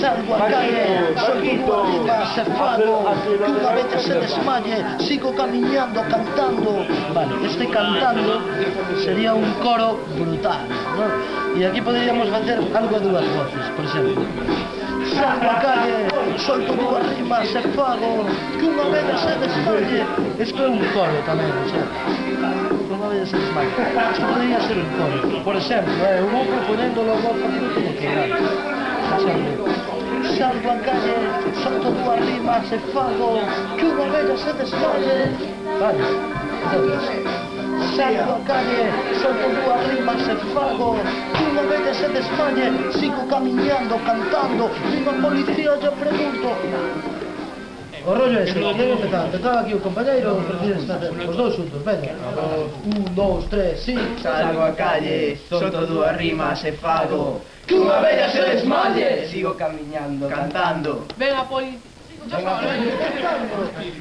Salgo a calle, solto arriba, se fago, que unha vez se desmaye, sigo camiñando, cantando. Vale, este cantando sería un coro brutal, ¿no? E aquí poderíamos facer algo a dúas voces, por exemplo. Salgo a calle, solto dúas rimas e fago que unha vez se desmaye. Isto é un coro tamén, o sea, que unha vez se desmaye. Isto podría ser un coro. Por exemplo, eu vou proponéndolo, vou facendo como queráis. Por exemplo, salgo a calle, solto dúas rimas e fago que unha vez se desmaye. Vale, entonces, salgo a calle, solto dúas rimas e fago que unha vez se desmaye, sigo camiñando, cantando, vino a policía e pregunto. O rollo ese, quen empezaba? Empezaba aquí o compañeiro ou prefires facer os dous xuntos? Venga, 1, 2, 3, sí. Salgo a calle, solto dúas rimas e fago que unha vella se desmaye, sigo camiñando, cantando. Venga, policía.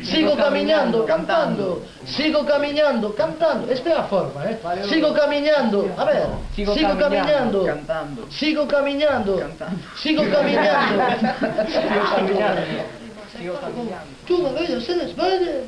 Sigo camiñando, cantando. Sigo camiñando, cantando. Esta é a forma, Sigo camiñando, a ver. Sigo camiñando, cantando. Sigo camiñando, Cantando. Sigo camiñando. Sigo camiñando. Sigo camiñando. Que unha vella se desmaye.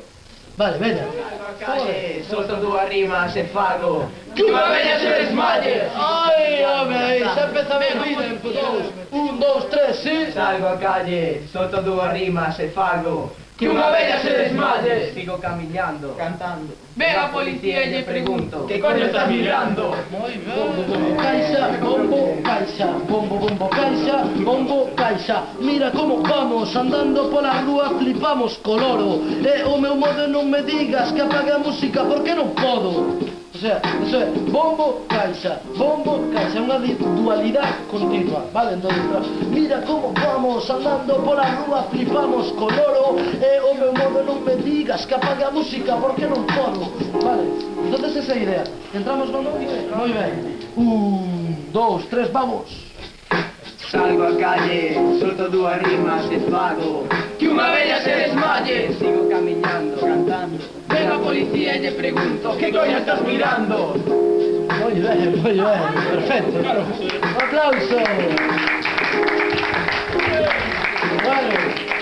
Vale, veña. Calle, solto dúas rimas e fago que unha vella se desmaye. Ai, home, xa empeza ben, miren, pues 1, 2, 3, sí. Salgo a calle, solto dúas rimas e fago que unha vella se desmaye. Sigo camiñando, cantando. Venga, policía, e lle pregunto. Que coño estás mirando? Moi ben. Bombo, caixa, bombo, caixa. Bombo, bombo, caixa, bombo, caixa. Mira como vamos, andando pola rúa flipamos coloro. O meu modo non me digas que apague a música porque non podo. O sea, eso é bombo, caixa, é unha dualidade continua, vale? Entón, mira como vamos, andando pola rúa flipamos coloro. O meu modo non me digas que apague a música porque non podo. Vale, entón esa idea. Entramos no nome? Moi ben. 1, 2, 3, vamos. Salgo a calle, solto dúas rimas e fago que unha vella se desmaye. Sigo camiñando, cantando. Venga a policía e lle pregunto que coño estás mirando? Moi ben, perfecto. Un aplauso. Vale.